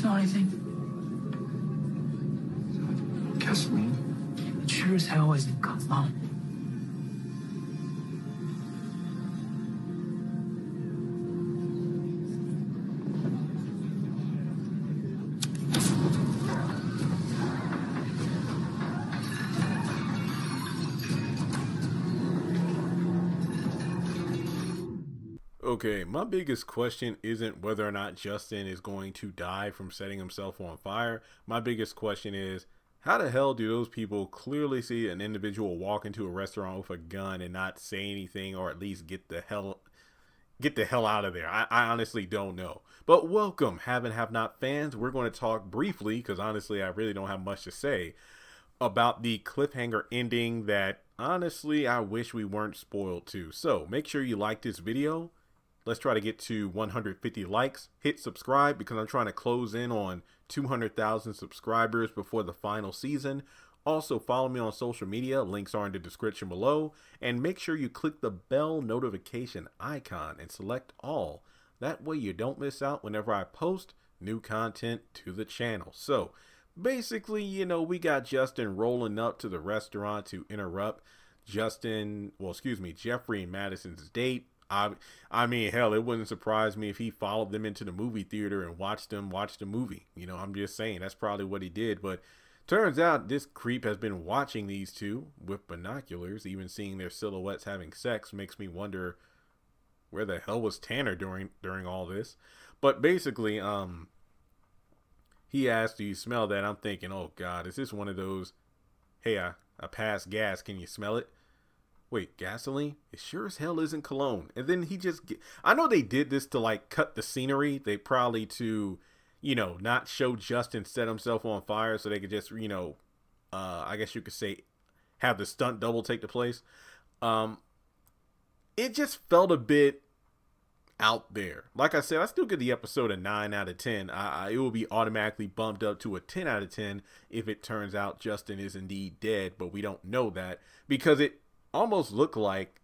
smell anything? Gasoline? It sure as hell isn't cologne. Okay, my biggest question isn't whether or not Justin is going to die from setting himself on fire. My biggest question is, how the hell do those people clearly see an individual walk into a restaurant with a gun and not say anything, or at least get the hell out of there? I honestly don't know. But welcome, have and have not fans. We're going to talk briefly, because honestly I really don't have much to say, about the cliffhanger ending that honestly I wish we weren't spoiled to. So make sure you like this video. Let's try to get to 150 likes. Hit subscribe because I'm trying to close in on 200,000 subscribers before the final season. Also follow me on social media. Links are in the description below. And make sure you click the bell notification icon and select all. That way you don't miss out whenever I post new content to the channel. So basically, you know, we got Justin rolling up to the restaurant to interrupt Jeffrey and Madison's date. I mean, hell, it wouldn't surprise me if he followed them into the movie theater and watched them watch the movie. You know, I'm just saying that's probably what he did. But turns out this creep has been watching these two with binoculars. Even seeing their silhouettes having sex makes me wonder where the hell was Tanner during all this. But basically, he asked, "Do you smell that?" I'm thinking, oh God, is this one of those, hey, I passed gas, can you smell it? Wait, gasoline? It sure as hell isn't cologne. And then he just, I know they did this to like cut the scenery. They probably to, you know, not show Justin set himself on fire so they could just, you know, I guess you could say have the stunt double take the place. It just felt a bit out there. Like I said, I still give the episode a 9 out of 10. It will be automatically bumped up to a 10 out of 10 if it turns out Justin is indeed dead, but we don't know that because it almost looked like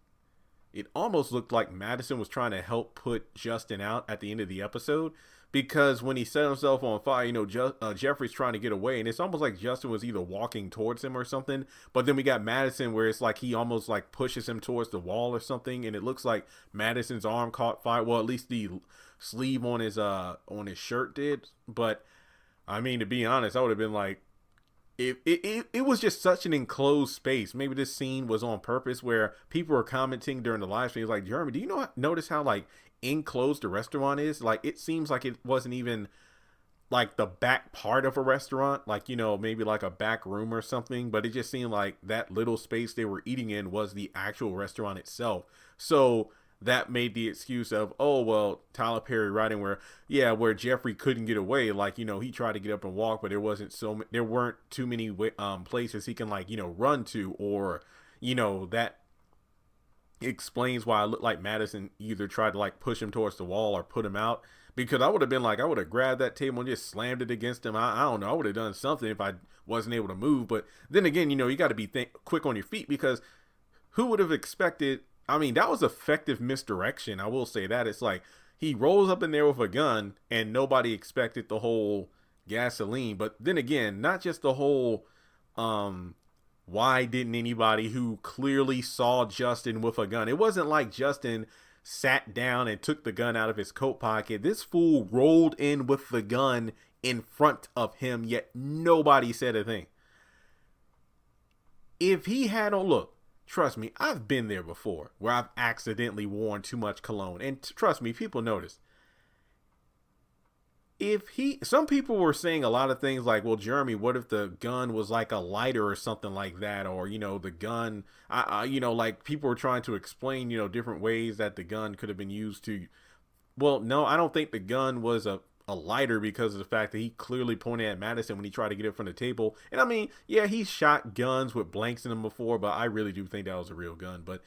Madison was trying to help put Justin out at the end of the episode, because when he set himself on fire, you know, Jeffrey's trying to get away, and it's almost like Justin was either walking towards him or something. But then we got Madison where it's like he almost like pushes him towards the wall or something, and it looks like Madison's arm caught fire. Well, at least the sleeve on his shirt did. But I mean, to be honest, I would have been like, It was just such an enclosed space. Maybe this scene was on purpose, where people were commenting during the live stream like, Jeremy, do you notice how like enclosed the restaurant is? Like, it seems like it wasn't even like the back part of a restaurant, like, you know, maybe like a back room or something, but it just seemed like that little space they were eating in was the actual restaurant itself. So that made the excuse of, oh, well, Tyler Perry writing where Jeffrey couldn't get away. Like, you know, he tried to get up and walk, but there weren't too many places he can, like, you know, run to, or, you know, that explains why it looked like Madison either tried to like push him towards the wall or put him out. Because I would have been like, I would have grabbed that table and just slammed it against him. I don't know. I would have done something if I wasn't able to move. But then again, you know, you got to be quick on your feet, because who would have expected? I mean, that was effective misdirection. I will say that. It's like he rolls up in there with a gun and nobody expected the whole gasoline. But then again, not just the whole, why didn't anybody who clearly saw Justin with a gun? It wasn't like Justin sat down and took the gun out of his coat pocket. This fool rolled in with the gun in front of him, yet nobody said a thing. If he had look, trust me, I've been there before where I've accidentally worn too much cologne. And trust me, people notice. Some people were saying a lot of things like, well, Jeremy, what if the gun was like a lighter or something like that? Or, you know, the gun, you know, like people were trying to explain, you know, different ways that the gun could have been used to. Well, no, I don't think the gun was a lighter, because of the fact that he clearly pointed at Madison when he tried to get it from the table. And I mean, yeah, he's shot guns with blanks in them before, but I really do think that was a real gun. But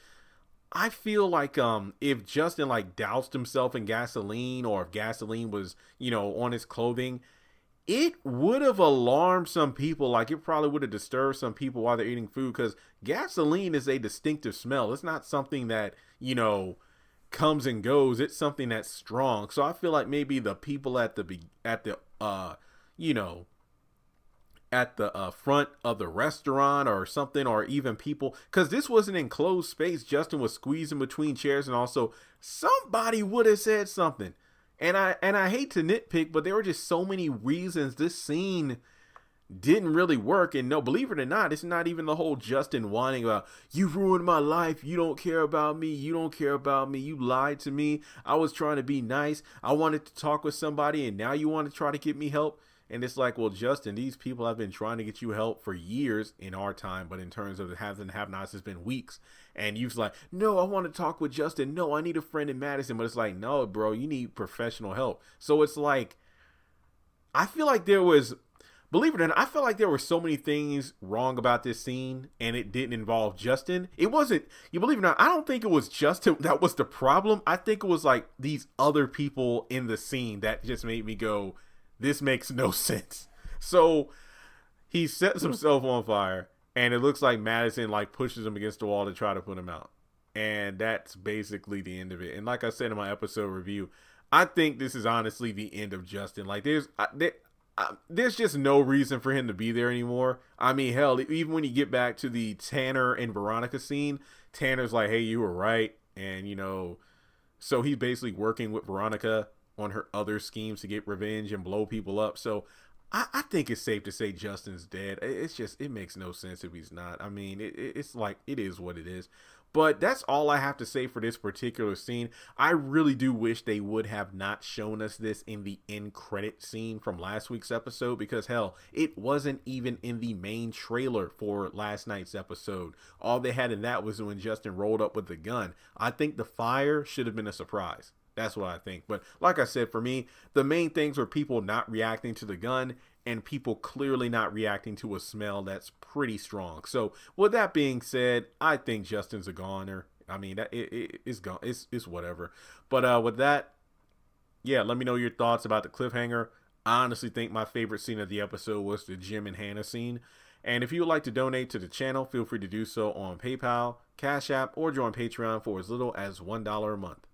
I feel like if Justin like doused himself in gasoline, or if gasoline was, you know, on his clothing, it would have alarmed some people. Like, it probably would have disturbed some people while they're eating food, because gasoline is a distinctive smell. It's not something that, you know, comes and goes. It's something that's strong. So I feel like maybe the people at the you know, at the front of the restaurant or something, or even people, because this was an enclosed space. Justin was squeezing between chairs, and also somebody would have said something. And I hate to nitpick, but there were just so many reasons this scene didn't really work. And no, believe it or not, it's not even the whole Justin whining about, you ruined my life, you don't care about me, you don't care about me, you lied to me, I was trying to be nice, I wanted to talk with somebody, and now you want to try to get me help. And it's like, well, Justin, these people have been trying to get you help for years in our time, but in terms of the haves and have-nots, it's been weeks. And you're like, no, I want to talk with Justin. No, I need a friend in Madison. But it's like, no, bro, you need professional help. So it's like, I feel like there was, believe it or not, I feel like there were so many things wrong about this scene, and it didn't involve Justin. It wasn't, you believe it or not, I don't think it was Justin that was the problem. I think it was like these other people in the scene that just made me go, this makes no sense. So he sets himself on fire, and it looks like Madison like pushes him against the wall to try to put him out. And that's basically the end of it. And like I said in my episode review, I think this is honestly the end of Justin. Like there's just no reason for him to be there anymore. I mean, hell, even when you get back to the Tanner and Veronica scene, Tanner's like, hey, you were right. And, you know, so he's basically working with Veronica on her other schemes to get revenge and blow people up. So I think it's safe to say Justin's dead. It's just, it makes no sense if he's not. I mean, it's like, it is what it is. But that's all I have to say for this particular scene. I really do wish they would have not shown us this in the end credit scene from last week's episode, because hell, it wasn't even in the main trailer for last night's episode. All they had in that was when Justin rolled up with the gun. I think the fire should have been a surprise. That's what I think. But like I said, for me, the main things were people not reacting to the gun and people clearly not reacting to a smell that's pretty strong. So with that being said, I think Justin's a goner. I mean, it's gone. It's whatever. But with that, yeah, let me know your thoughts about the cliffhanger. I honestly think my favorite scene of the episode was the Jim and Hannah scene. And if you would like to donate to the channel, feel free to do so on PayPal, Cash App, or join Patreon for as little as $1 a month.